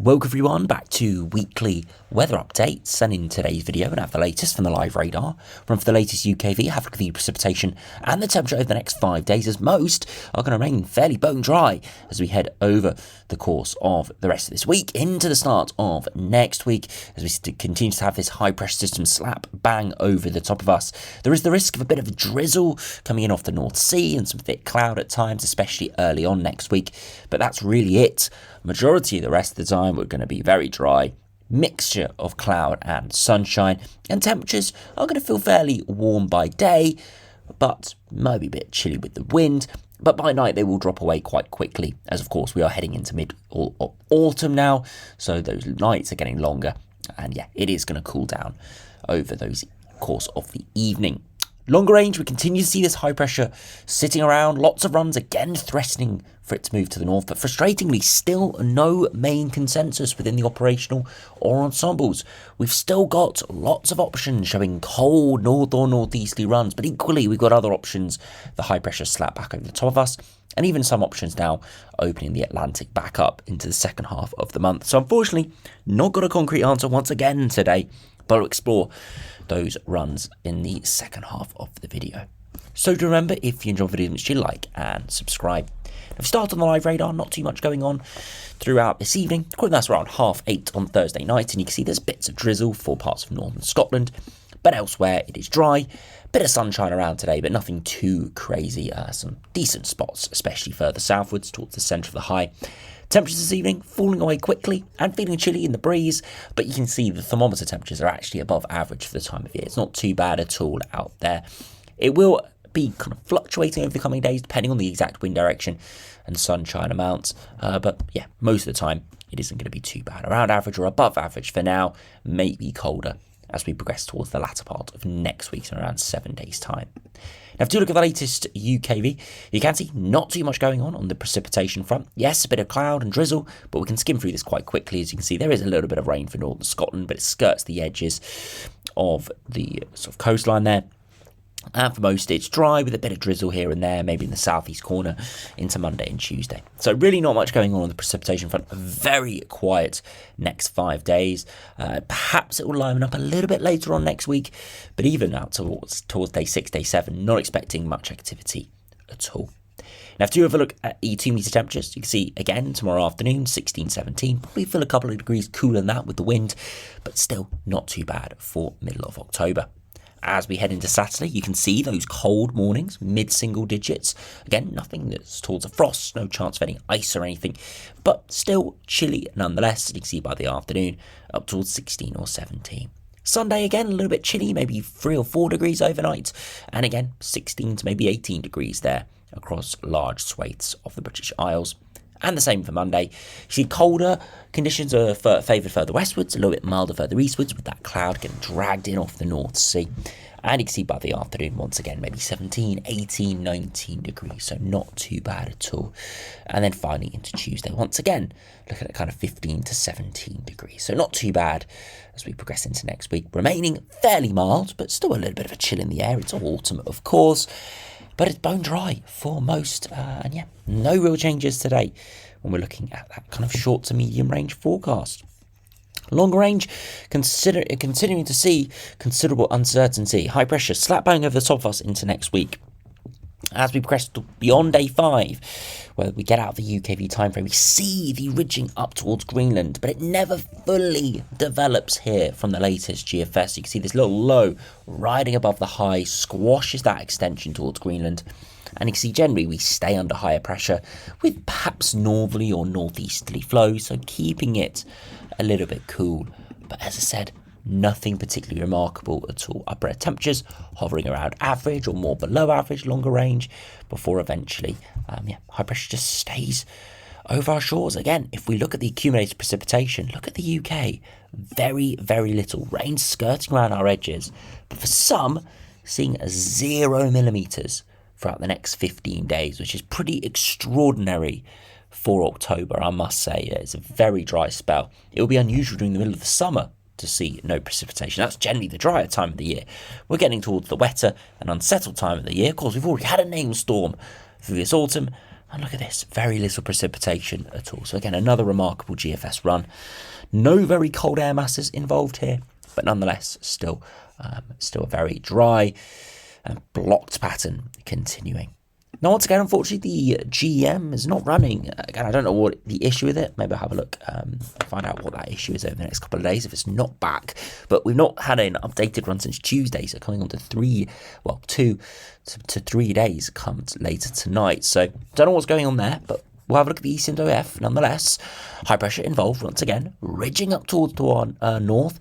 Welcome everyone back to weekly weather updates, and in today's video we have the latest from the live radar. Run for the latest UKV, have a look at the precipitation and the temperature over the next 5 days, as most are going to remain fairly bone dry as we head over the course of the rest of this week into the start of next week, as we continue to have this high pressure system slap bang over the top of us. There is the risk of a bit of a drizzle coming in off the North Sea and some thick cloud at times, especially early on next week, but that's really it. Majority of the rest of the time we're going to be very dry, mixture of cloud and sunshine, and temperatures are going to feel fairly warm by day, but maybe a bit chilly with the wind. But by night they will drop away quite quickly, as of course we are heading into mid-autumn now, so those nights are getting longer, and yeah, it is going to cool down over those course of the evening. Longer range, we continue to see this high pressure sitting around, lots of runs again threatening for it to move to the north, but frustratingly still no main consensus within the operational or ensembles. We've still got lots of options showing cold north or northeasterly runs, but equally we've got other options, the high pressure slap back over the top of us, and even some options now opening the Atlantic back up into the second half of the month. So unfortunately, not got a concrete answer once again today, but we'll explore those runs in the second half of the video. So do remember, if you enjoy videos, make sure you like and subscribe. Now, we start on the live radar, not too much going on throughout this evening. According to that's around 8:30 on Thursday night, and you can see there's bits of drizzle for parts of northern Scotland, but elsewhere it is dry. Bit of sunshine around today, but nothing too crazy. Some decent spots, especially further southwards towards the centre of the high. Temperatures this evening falling away quickly and feeling chilly in the breeze, but you can see the thermometer temperatures are actually above average for the time of year. It's not too bad at all out there. It will be kind of fluctuating over the coming days depending on the exact wind direction and sunshine amounts, but yeah, most of the time it isn't going to be too bad. Around average or above average for now, maybe colder as we progress towards the latter part of next week, so around 7 days' time. Now, if you look at the latest UKV, you can see not too much going on the precipitation front. Yes, a bit of cloud and drizzle, but we can skim through this quite quickly. As you can see, there is a little bit of rain for northern Scotland, but it skirts the edges of the sort of coastline there. And for most, it's dry with a bit of drizzle here and there, maybe in the southeast corner into Monday and Tuesday. So really not much going on the precipitation front. A very quiet next 5 days. Perhaps it will liven up a little bit later on next week, but even out towards day 6, day 7, not expecting much activity at all. Now, if you have a look at the 2 metre temperatures, you can see again tomorrow afternoon, 16, 17, probably feel a couple of degrees cooler than that with the wind, but still not too bad for middle of October. As we head into Saturday, you can see those cold mornings, mid-single digits. Again, nothing that's towards a frost, no chance of any ice or anything, but still chilly nonetheless. You can see by the afternoon, up towards 16 or 17. Sunday, again, a little bit chilly, maybe 3 or 4 degrees overnight. And again, 16 to maybe 18 degrees there across large swathes of the British Isles. And the same for Monday. You see colder conditions are favoured further westwards, a little bit milder further eastwards, with that cloud getting dragged in off the North Sea. And you can see by the afternoon, once again, maybe 17, 18, 19 degrees, so not too bad at all. And then finally into Tuesday, once again, looking at kind of 15 to 17 degrees, so not too bad as we progress into next week. Remaining fairly mild, but still a little bit of a chill in the air. It's autumn, of course, but it's bone dry for most, and yeah, no real changes today when we're looking at that kind of short to medium range forecast. Longer range, continuing to see considerable uncertainty. High pressure slap bang over the top of us into next week. As we progress beyond day 5, where we get out of the UKV timeframe, we see the ridging up towards Greenland, but it never fully develops here from the latest GFS. You can see this little low riding above the high, squashes that extension towards Greenland. And you can see generally we stay under higher pressure with perhaps northerly or northeasterly flows, so keeping it a little bit cool. But as I said, nothing particularly remarkable at all. Upper air temperatures hovering around average or more below average, longer range, before eventually, high pressure just stays over our shores. Again, if we look at the accumulated precipitation, look at the UK, very, very little. Rain skirting around our edges, but for some, seeing 0 millimetres throughout the next 15 days, which is pretty extraordinary for October, I must say. It's a very dry spell. It will be unusual during the middle of the summer to see no precipitation. That's generally the drier time of the year. We're getting towards the wetter and unsettled time of the year. Of course, we've already had a hailstorm through this autumn, And look at this, very little precipitation at all. So again, another remarkable GFS run. No very cold air masses involved here, but nonetheless, still a very dry and blocked pattern continuing. Now, once again, unfortunately, the GM is not running. Again, I don't know what the issue with it. Maybe I'll have a look, find out what that issue is over the next couple of days if it's not back. But we've not had an updated run since Tuesday, so coming on to 2 to 3 days comes later tonight. So, don't know what's going on there, but we'll have a look at the East Indo F nonetheless. High pressure involved once again, ridging up towards the north.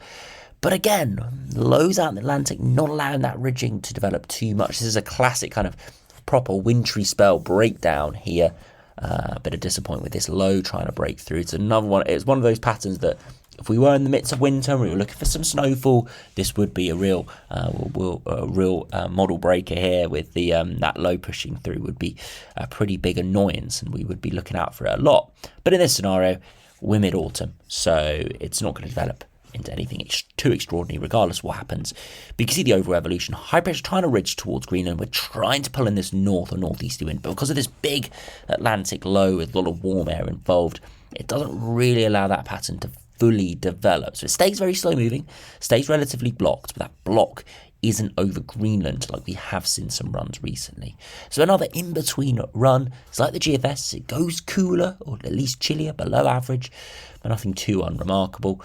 But again, lows out in the Atlantic, not allowing that ridging to develop too much. This is a classic kind of proper wintry spell breakdown here. A bit of disappointment with this low trying to break through. It's another one. It's one of those patterns that if we were in the midst of winter and we were looking for some snowfall, this would be a real model breaker here with the that low pushing through would be a pretty big annoyance, and we would be looking out for it a lot. But in this scenario, we're mid-autumn, so it's not going to develop into anything too extraordinary regardless of what happens. But you can see the overall evolution. High pressure trying to ridge towards Greenland. We're trying to pull in this north or northeasterly wind, but because of this big Atlantic low with a lot of warm air involved, it doesn't really allow that pattern to fully develop. So it stays very slow moving, stays relatively blocked, but that block isn't over Greenland like we have seen some runs recently. So another in-between run. It's like the GFS. It goes cooler, or at least chillier, below average, but nothing too unremarkable.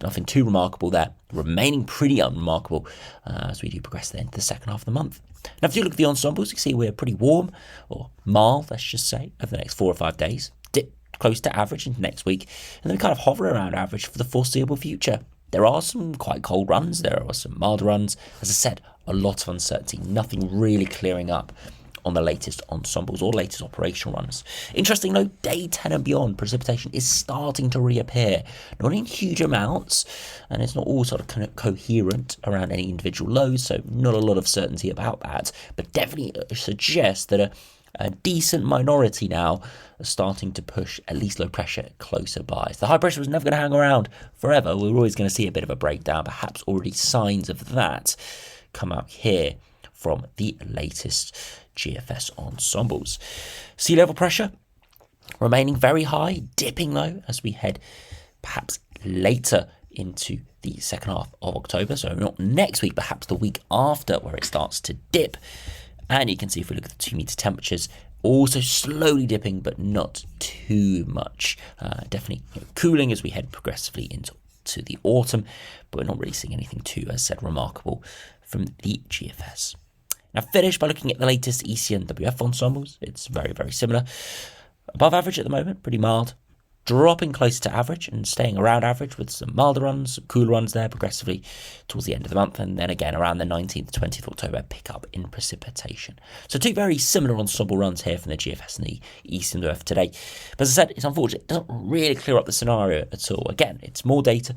Nothing too remarkable there. Remaining pretty unremarkable as we do progress then into the second half of the month. Now, if you look at the ensembles, you can see we're pretty warm, or mild, let's just say, over the next 4 or 5 days. Dip close to average into next week, and then we kind of hover around average for the foreseeable future. There are some quite cold runs, there are some mild runs. As I said, a lot of uncertainty, nothing really clearing up on the latest ensembles or latest operational runs. Interesting though, day 10 and beyond, precipitation is starting to reappear. Not in huge amounts, and it's not all sort of coherent around any individual lows, so not a lot of certainty about that, but definitely suggests that a decent minority now are starting to push at least low pressure closer by. So the high pressure was never going to hang around forever. We were always going to see a bit of a breakdown, perhaps already signs of that come out here from the latest GFS ensembles. Sea level pressure remaining very high, dipping though as we head perhaps later into the second half of October. So not next week, perhaps the week after, where it starts to dip. And you can see if we look at the 2 meter temperatures, also slowly dipping, but not too much. Definitely cooling as we head progressively into the autumn, but we're not really seeing anything too, as said, remarkable from the GFS. Now, finish by looking at the latest ECNWF ensembles. It's very, very similar. Above average at the moment, pretty mild. Dropping closer to average and staying around average with some milder runs, some cooler runs there progressively towards the end of the month, and then again around the 19th, 20th of October, pick up in precipitation. So 2 very similar ensemble runs here from the GFS and the Eastern UF today. But as I said, it's unfortunate. It doesn't really clear up the scenario at all. Again, it's more data.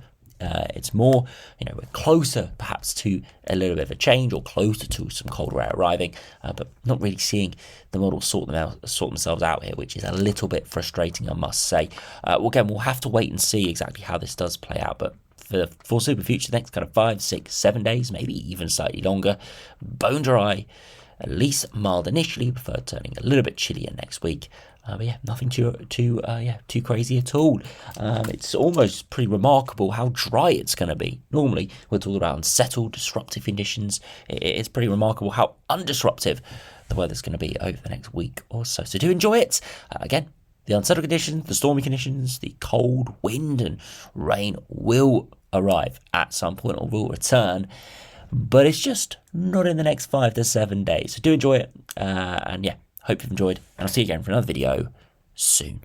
It's more, we're closer perhaps to a little bit of a change or closer to some colder air arriving, but not really seeing the models sort themselves out here, which is a little bit frustrating, I must say. Again, we'll have to wait and see exactly how this does play out, but for the foreseeable future, the next kind of 5, 6, 7 days, maybe even slightly longer, bone dry, at least mild initially, before turning a little bit chillier next week. But yeah, nothing too crazy at all. It's almost pretty remarkable how dry it's going to be. Normally, we're talking about unsettled, disruptive conditions. It's pretty remarkable how undisruptive the weather's going to be over the next week or so. So do enjoy it. Again, the unsettled conditions, the stormy conditions, the cold wind and rain will arrive at some point or will return. But it's just not in the next 5 to 7 days. So do enjoy it. And yeah. Hope you've enjoyed, and I'll see you again for another video soon.